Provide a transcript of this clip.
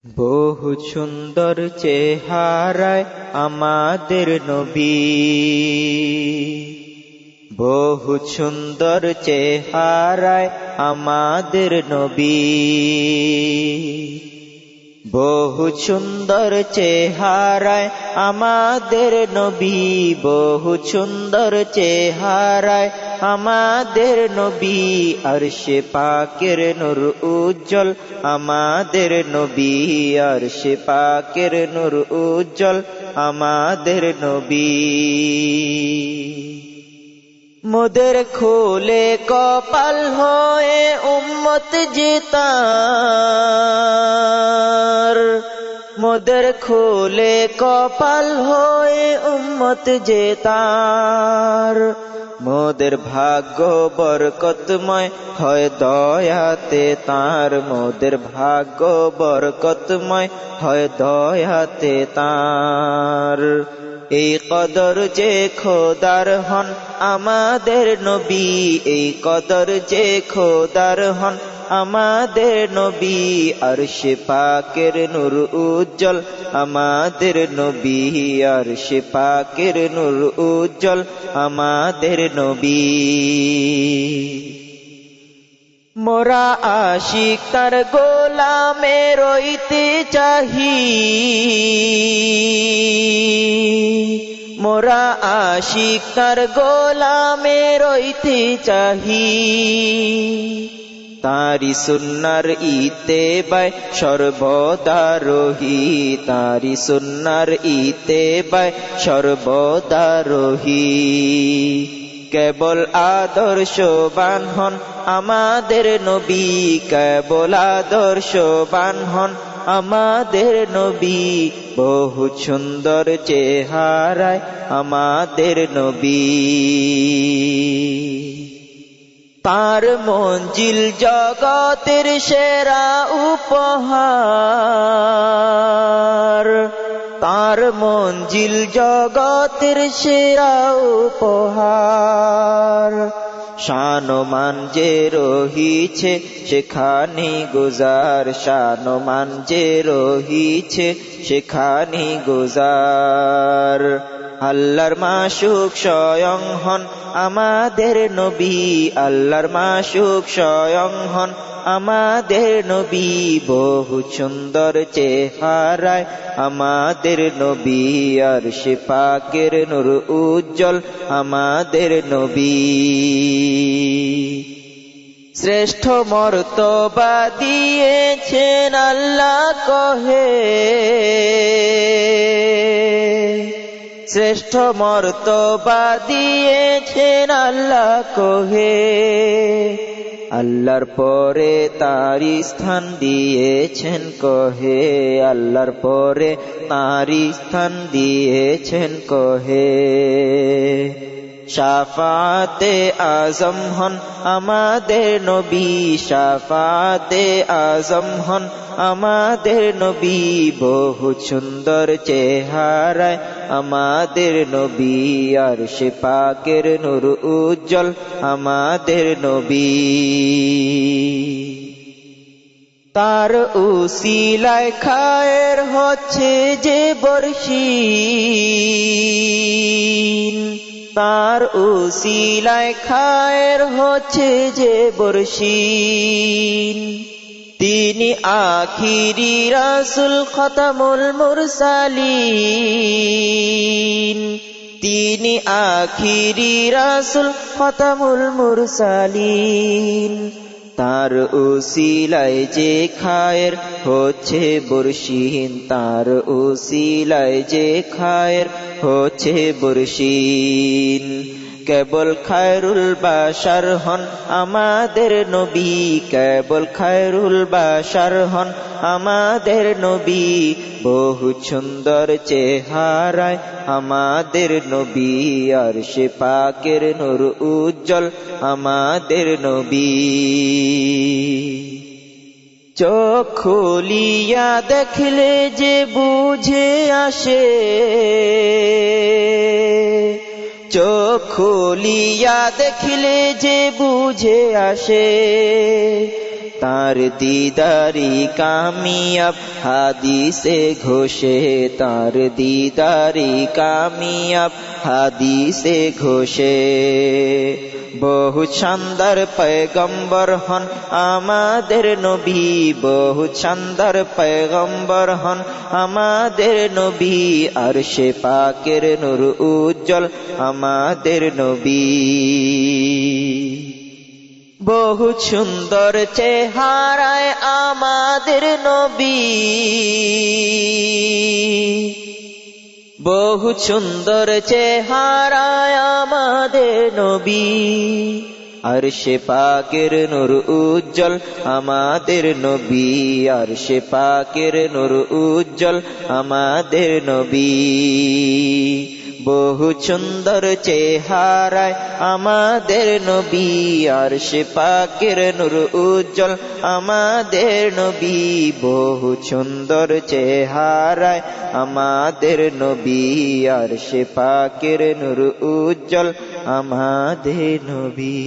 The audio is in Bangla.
বহু সুন্দর চেহারায় আমাদের নবী, বহু সুন্দর চেহারায় আমাদের নবী, বহু সুন্দর চেহারায় আমাদের নবী, বহু সুন্দর চেহারায় আমাদের নবী, আরশে পাকের নূর উজ্জ্বল আমাদের নবী, আরশে পাকের নূর উজ্জ্বল আমাদের নবী। মোদের খোলে কপাল হয়ে উম্মত যে তার, মোদের খোলে কপাল হয়ে উম্মত যে তার, মোদের ভাগ্য বরকতময় হয় দয়াতে তার, মোদের ভাগ্য বরকতময় হয় দয়াতে তার। এই কদর যে খোদার হন আমাদের নবী, এই কদর যে খোদার হন আমাদের নবী, আরশে পাকের নূর উজ্জ্বল আমাদের নবী, আরশে পাকের নূর উজ্জ্বল আমাদের নবী। মোরা আশিক তার গোলামে রইতে চাহি, মোরা আশিক তার গোলামে রইতে চাহি, তারি সুন্নার ইত্তেবায় সর্বদা রহি, তারি সুন্নার ইত্তেবায় সর্বদা রহি। কেবল আদর্শবান হন আমাদের নবী, কেবল আদর্শবান হন আমাদের নবী, বহু সুন্দর চেহারায় আমাদের নবী। তার মঞ্জিল জগতের সেরা উপহার, তার মঞ্জিল জগতের সেরা উপহার। শানমান যে রহিছে সেখানে গুজার, শানমান যে রহিছে সেখানে গুজার। আল্লাহর মাশুক স্বয়ং হন আমাদের নবী, আল্লাহর মাশুক স্বয়ং হন আমাদের নবী, বহু সুন্দর চেহারায় আমাদের নবী, আরশে পাকের নূর উজ্জ্বল আমাদের নবী। শ্রেষ্ঠ মর্তবা দিয়েছেন আল্লাহ কহে, শ্রেষ্ঠ মর্তবা দিয়েছেন আল্লাহ কহে, আল্লাহর পরে তারি স্থান দিয়েছেন কহে, আল্লাহর পরে তারি স্থান দিয়েছেন কহে। শাফাতে আজম হন আমাদের নবী, শাফাতে আজম হন আমাদের নবী, বহু সুন্দর চেহারায় আমাদের নবী, আরশে পাকের নূর উজ্জ্বল আমাদের নবী। তার উসিলায় খায়ের হচ্ছে যে বর্ষিন, তার উসিলায় খায়ের হচ্ছে যে বর্ষিন। তিনি আখিরি রাসূল খতামুল মুরসালিন, তিনি আখিরি রাসূল খতামুল মুরসালিন। তার উসিলায় যে খায়ের হচ্ছে বর্ষিন, তার উসিলায় যে খায়ের হচ্ছে বর্ষিন। কেবল খায়রুল বাশার হন আমাদের নবী, কেবল খায়রুল বাশার হন আমাদের নবী, বহু সুন্দর চেহারায় আমাদের নবী, আরশে পাকের নূর উজ্জ্বল আমাদের নবী। চোখ খুলিয়া দেখলে যে বুঝে আসে, চোখ খুলিয়া দেখলে যে বুঝে আসে, তার দিদারি কামিয়াব হাদিসে ঘোষে, তার দিদারি কামিয়াব হাদিসে ঘোষে। বহু শানদার পয়গম্বর হন আমাদের নবী, বহু শানদার পয়গম্বর হন আমাদের নবী, আরশে পাকের নূর উজ্জ্বল আমাদের নবী। বহু সুন্দর চেহারায় আমাদের নবী, বহু সুন্দর চেহারায় আমাদের নবী, আরশে পাকের নূর উজ্জ্বল আমাদের নবী, আরশে পাকের নূর উজ্জ্বল আমাদের নবী। বহু সুন্দর চেহারায় আমাদের নবী, আরশে পাকের নূর উজ্জ্বল আমাদের নবী, বহু সুন্দর চেহারায় আমাদের নবী, আরশে পাকের নূর উজ্জ্বল আমাদের নবী।